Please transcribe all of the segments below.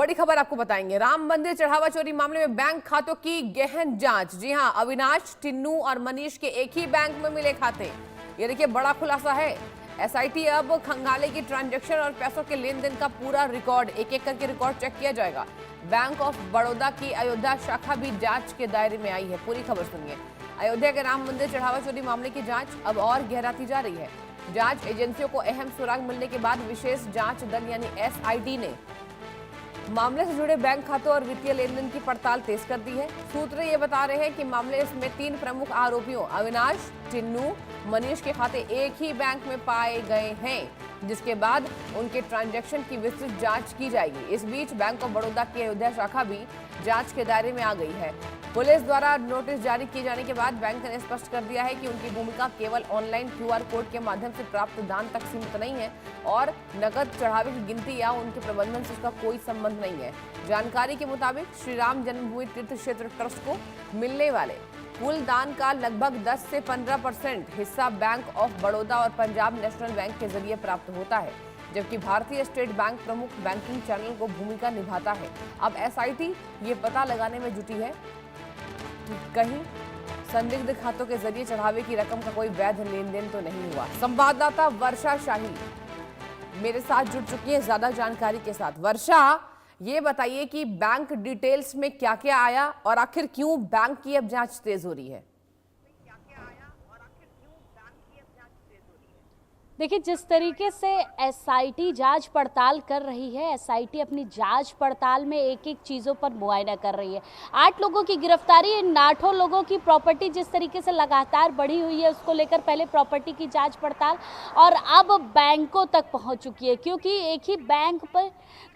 बड़ी खबर आपको बताएंगे। राम मंदिर चढ़ावा चोरी मामले में बैंक खातों की गहन जांच। जी हां, अविनाश, टिन्नू और मनीष के एक ही बैंक में मिले खाते। ये देखिए, बड़ा खुलासा है। एसआईटी अब खंगालेगी ट्रांजैक्शन और पैसों के लेन देन का पूरा रिकॉर्ड। एक एक करके रिकॉर्ड चेक किया जाएगा। बैंक ऑफ बड़ौदा की अयोध्या शाखा भी जांच के दायरे में आई है। पूरी खबर सुनिए। अयोध्या के राम मंदिर चढ़ावा चोरी मामले की जांच अब और गहराती जा रही है। जांच एजेंसियों को अहम सुराग मिलने के बाद विशेष जांच दल यानी एसआईटी ने मामले से जुड़े बैंक खातों और वित्तीय लेन देन की पड़ताल तेज कर दी है। सूत्र ये बता रहे हैं कि मामले में 3 प्रमुख आरोपियों अविनाश, टिन्नू, मनीष के खाते एक ही बैंक में पाए गए हैं, जिसके बाद उनके ट्रांजैक्शन की विस्तृत जांच की जाएगी। इस बीच बैंक ऑफ बड़ौदा की अयोध्या शाखा भी जांच के दायरे में आ गई है। पुलिस द्वारा नोटिस जारी किए जाने के बाद बैंक ने स्पष्ट कर दिया है कि उनकी भूमिका केवल ऑनलाइन क्यूआर कोड के माध्यम से प्राप्त दान तक सीमित नहीं है और नकद चढ़ावे की गिनती या उनके प्रबंधन से उसका कोई संबंध नहीं है। जानकारी के मुताबिक श्री राम जन्मभूमि तीर्थ क्षेत्र ट्रस्ट को मिलने वाले कुल दान का लगभग 10 से 15% हिस्सा बैंक ऑफ बड़ौदा और पंजाब नेशनल बैंक के जरिए प्राप्त होता है, जबकि भारतीय स्टेट बैंक प्रमुख बैंकिंग चैनल को भूमिका निभाता है। अब एसआईटी ये पता लगाने में जुटी है कि कहीं संदिग्ध खातों के जरिए चढ़ावे की रकम का कोई वैध लेन देन तो नहीं हुआ। संवाददाता वर्षा शाही मेरे साथ जुड़ चुकी है ज्यादा जानकारी के साथ। वर्षा, ये बताइए कि बैंक डिटेल्स में क्या क्या आया और आखिर क्यों बैंक की अब जांच तेज हो रही है? देखिए, जिस तरीके से एसआईटी जांच पड़ताल कर रही है, एसआईटी अपनी जांच पड़ताल में एक एक चीज़ों पर मुआयना कर रही है। 8 लोगों की गिरफ्तारी, इन 8 लोगों की प्रॉपर्टी जिस तरीके से लगातार बढ़ी हुई है, उसको लेकर पहले प्रॉपर्टी की जांच पड़ताल और अब बैंकों तक पहुंच चुकी है, क्योंकि एक ही बैंक पर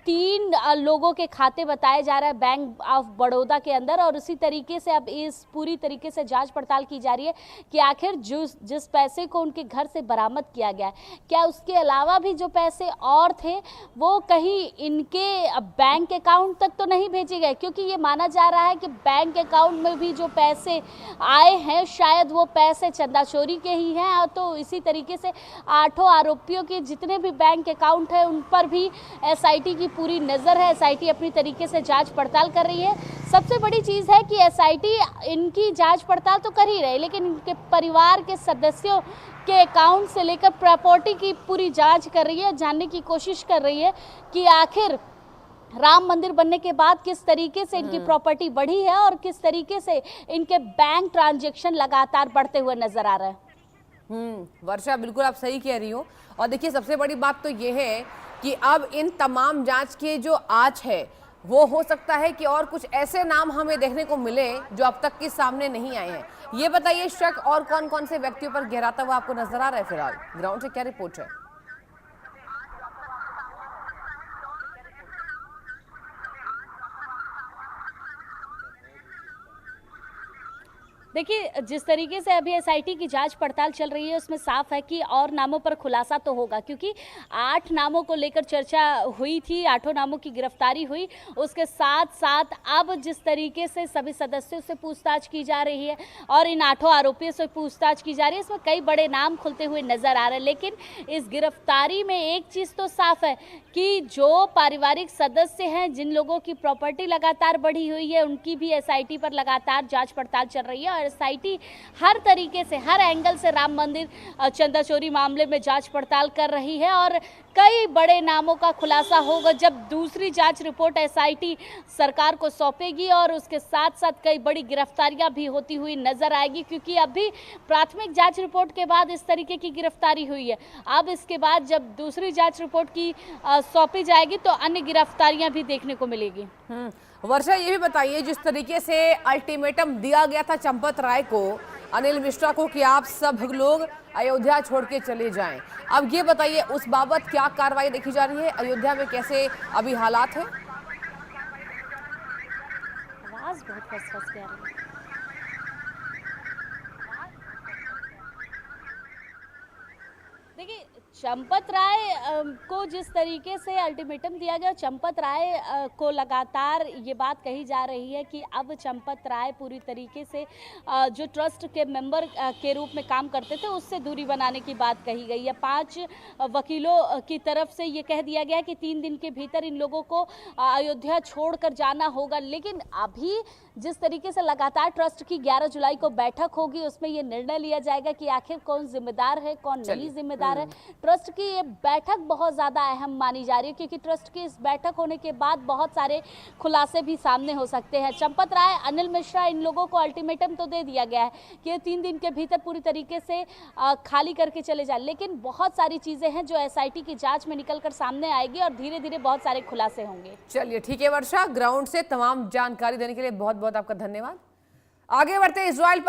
3 लोगों के खाते बताए जा रहे हैं बैंक ऑफ बड़ौदा के अंदर। और उसी तरीके से अब इस पूरी तरीके से जांच पड़ताल की जा रही है कि आखिर जिस पैसे को उनके घर से बरामद किया गया है, क्या उसके अलावा भी जो पैसे और थे वो कहीं इनके बैंक अकाउंट तक तो नहीं भेजे गए, क्योंकि ये माना जा रहा है कि बैंक अकाउंट में भी जो पैसे आए हैं शायद वो पैसे चंदा चोरी के ही हैं। और तो इसी तरीके से 8 आरोपियों के जितने भी बैंक अकाउंट है उन पर भी एसआईटी की पूरी नज़र है। एसआईटी अपनी तरीके से जांच पड़ताल कर रही है। सबसे बड़ी चीज़ है कि एसआईटी इनकी जांच पड़ताल तो कर ही रही, लेकिन इनके परिवार के सदस्यों के अकाउंट से लेकर प्रॉपर्टी की पूरी जांच कर रही है, जानने की कोशिश कर रही है कि आखिर राम मंदिर बनने के बाद किस तरीके से इनकी प्रॉपर्टी बढ़ी है और किस तरीके से इनके बैंक ट्रांजैक्शन लगातार बढ़ते हुए नजर आ रहे हैं। वर्षा, बिल्कुल आप सही कह रही हो। और देखिए, सबसे बड़ी बात तो ये है कि अब इन तमाम जांच के जो आज है वो हो सकता है कि और कुछ ऐसे नाम हमें देखने को मिले जो अब तक के सामने नहीं आए हैं। ये बताइए, शक और कौन कौन से व्यक्तियों पर गहराता हुआ आपको नजर आ रहा है? फिलहाल ग्राउंड से क्या रिपोर्ट है? देखिए, जिस तरीके से अभी एसआईटी की जांच पड़ताल चल रही है उसमें साफ है कि और नामों पर खुलासा तो होगा, क्योंकि 8 नामों को लेकर चर्चा हुई थी, 8 नामों की गिरफ्तारी हुई। उसके साथ साथ अब जिस तरीके से सभी सदस्यों से पूछताछ की जा रही है और इन 8 आरोपियों से पूछताछ की जा रही है, इसमें कई बड़े नाम खुलते हुए नजर आ रहे हैं। लेकिन इस गिरफ्तारी में एक चीज़ तो साफ है कि जो पारिवारिक सदस्य हैं, जिन लोगों की प्रॉपर्टी लगातार बढ़ी हुई है, उनकी भी एसआईटी पर लगातार जांच पड़ताल चल रही है। और एसआईटी हर तरीके से, हर एंगल से राम मंदिर चंदा चोरी मामले में जांच पड़ताल कर रही है और कई बड़े नामों का खुलासा होगा जब दूसरी जांच रिपोर्ट एसआईटी सरकार को सौंपेगी और उसके साथ साथ कई बड़ी गिरफ्तारियां भी होती हुई नजर आएगी, क्योंकि अभी प्राथमिक जांच रिपोर्ट के बाद इस तरीके की गिरफ्तारी हुई है। अब इसके बाद जब दूसरी जांच रिपोर्ट की सौंपी जाएगी तो अन्य गिरफ्तारियां भी देखने को मिलेगी। वर्षा, ये भी बताइए, जिस तरीके से अल्टीमेटम दिया गया था चंपत राय को, अनिल मिश्रा को, कि आप सब लोग अयोध्या छोड़ के चले जाएं, अब ये बताइए उस बाबत क्या कार्रवाई देखी जा रही है? अयोध्या में कैसे अभी हालात है? आवाज बहुत फंस के आ रही है। देखिए, चंपत राय को जिस तरीके से अल्टीमेटम दिया गया, चंपत राय को लगातार ये बात कही जा रही है कि अब चंपत राय पूरी तरीके से जो ट्रस्ट के मेंबर के रूप में काम करते थे उससे दूरी बनाने की बात कही गई है। 5 वकीलों की तरफ से ये कह दिया गया है कि 3 दिन के भीतर इन लोगों को अयोध्या छोड़कर जाना होगा। लेकिन अभी जिस तरीके से लगातार ट्रस्ट की 11 जुलाई को बैठक होगी, उसमें ये निर्णय लिया जाएगा कि आखिर कौन जिम्मेदार है, कौन नहीं जिम्मेदार है। ट्रस्ट की ये बैठक बहुत ज़्यादा अहम मानी जा रही है, क्योंकि ट्रस्ट की इस बैठक होने के बाद बहुत सारे खुलासे भी सामने हो सकते हैं। चंपत राय, अनिल मिश्रा, इन लोगों को अल्टीमेटम तो दे दिया गया है कि ये 3 दिन के भीतर पूरी तरीके से खाली करके चले जाए, लेकिन बहुत सारी चीज़ें हैं जो SIT की जाँच में निकल कर सामने आएगी और धीरे धीरे बहुत सारे खुलासे होंगे। चलिए ठीक है वर्षा, ग्राउंड से तमाम जानकारी देने के लिए बहुत बहुत आपका धन्यवाद। आगे बढ़ते हैं इजराइल पर।